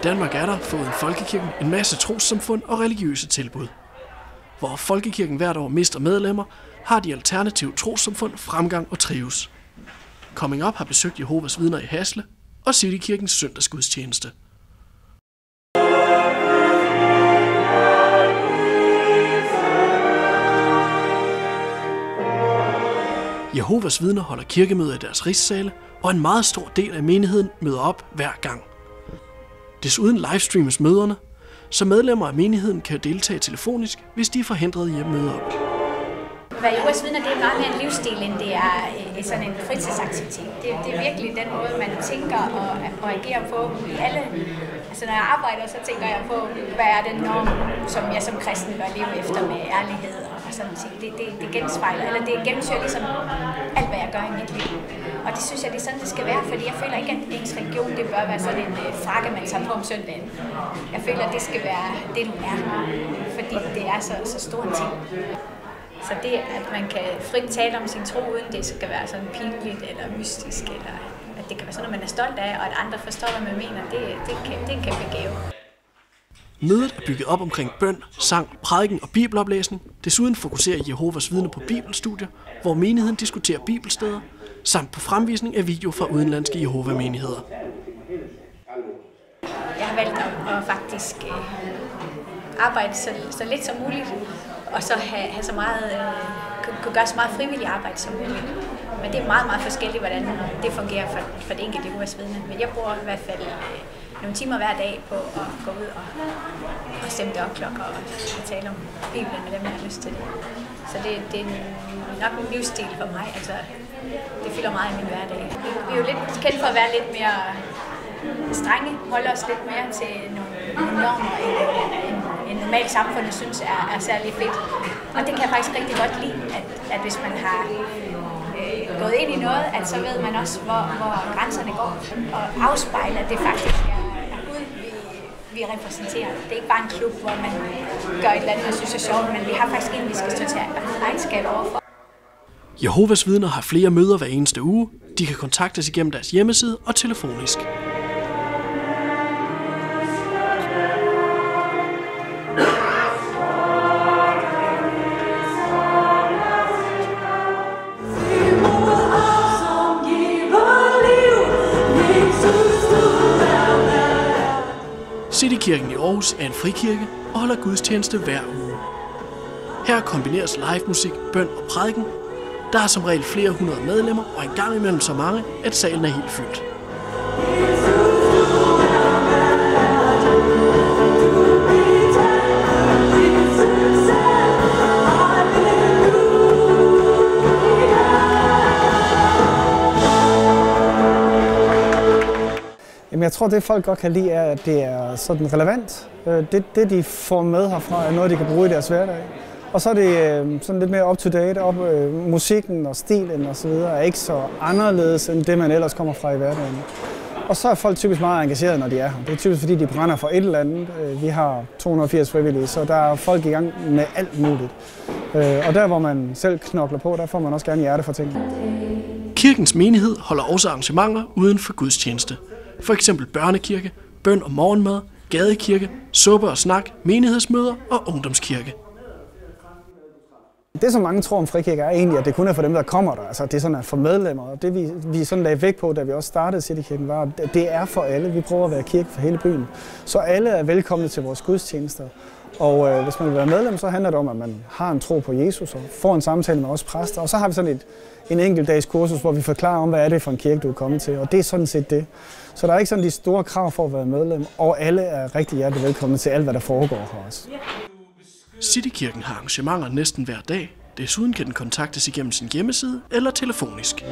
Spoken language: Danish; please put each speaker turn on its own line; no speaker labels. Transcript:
Danmark er der, foruden folkekirken, en masse trossamfund og religiøse tilbud. Hvor folkekirken hvert år mister medlemmer, har de alternative trossamfund fremgang og trives. Coming Up har besøgt Jehovas Vidner i Hasle og Citykirkens søndagsgudstjeneste. Jehovas Vidner holder kirkemøder i deres rigssale, og en meget stor del af menigheden møder op hver gang. Desuden livestreames møderne, så medlemmer af menigheden kan deltage telefonisk, hvis de er forhindret i at møde op.
Hvad Jehovas Vidner, det er meget mere en livsstil, end det er sådan en fritidsaktivitet. Det er virkelig den måde, man tænker og agerer på i alle. Altså når jeg arbejder, så tænker jeg på, hvad er den norm, som jeg som kristen bør leve efter med ærlighed og sådan ting. Det genspejler, eller det gennemsyrer ligesom alt, hvad jeg gør i mit liv. Og det synes jeg, det er sådan, det skal være, fordi jeg føler ikke, at ens religion, det bør være sådan en frakke, man tager på om søndagen. Jeg føler, at det skal være det, du er, fordi det er så stor en ting. Så det, at man kan frit tale om sin tro, uden det skal være sådan pinligt eller mystisk, eller at det kan være sådan, at man er stolt af, og at andre forstår, hvad man mener, det kan begave.
Mødet er bygget op omkring bøn, sang, prædiken og bibeloplæsning. Desuden fokuserer Jehovas Vidner på bibelstudier, hvor menigheden diskuterer bibelsteder, samt på fremvisning af video fra udenlandske Jehova-menigheder.
Jeg har valgt at faktisk arbejde så lidt som muligt, og så have så meget, kunne gøre så meget frivillig arbejde som muligt. Men det er meget, meget forskelligt, hvordan det fungerer for det enkelte Jehovas Vidne. Men jeg bruger i hvert fald nogle timer hver dag på at gå ud og stemme det op klokker og tale om Bibelen med dem, jeg har lyst til det. Så det er nok en livsstil for mig. Altså, det fylder meget i min hverdag. Vi er jo lidt kendt for at være lidt mere strenge, holde os lidt mere til nogle normer, end normalt samfundet synes er særlig fedt. Og det kan jeg faktisk rigtig godt lide, at hvis man har gået ind i noget, at så ved man også, hvor grænserne går, og afspejler, at det faktisk er Gud, vi repræsenterer. Det er ikke bare en klub, hvor man gør et eller andet, og synes er sjovt, men vi har faktisk en, vi skal stå til regnskab overfor.
Jehovas Vidner har flere møder hver eneste uge. De kan kontaktes igennem deres hjemmeside og telefonisk. Citykirken i Aarhus er en frikirke og holder gudstjeneste hver uge. Her kombineres live musik, bøn og prædiken. Der er som regel flere hundrede medlemmer, og en gang imellem så mange, at salen er helt fyldt.
Jeg tror, det folk godt kan lide, er, at det er sådan relevant. Det de får med herfra, er noget, de kan bruge i deres hverdag. Og så er det sådan lidt mere up-to-date. Musikken og stilen og så videre er ikke så anderledes, end det, man ellers kommer fra i hverdagen. Og så er folk typisk meget engagerede, når de er her. Det er typisk, fordi de brænder for et eller andet. Vi har 280 frivillige, så der er folk i gang med alt muligt. Og der, hvor man selv knokler på, der får man også gerne hjerte for ting.
Kirkens menighed holder også arrangementer uden for gudstjeneste. For eksempel børnekirke, bøn og morgenmad, gadekirke, suppe og snak, menighedsmøder og ungdomskirke.
Det, som mange tror om frikirke, er egentlig, at det kun er for dem, der kommer der. Altså, det er sådan, at for medlemmer. Og det, vi sådan lagde vægt på, da vi også startede Citykirken, var, at det er for alle. Vi prøver at være kirke for hele byen. Så alle er velkomne til vores gudstjenester. Og hvis man vil være medlem, så handler det om, at man har en tro på Jesus og får en samtale med os præster. Og så har vi sådan en enkelt dags kursus, hvor vi forklarer om, hvad er det for en kirke, du er kommet til. Og det er sådan set det. Så der er ikke sådan de store krav for at være medlem, og alle er rigtig hjertelig velkomne til alt, hvad der foregår her os.
Citykirken har arrangementer næsten hver dag. Desuden kan den kontaktes igennem sin hjemmeside eller telefonisk.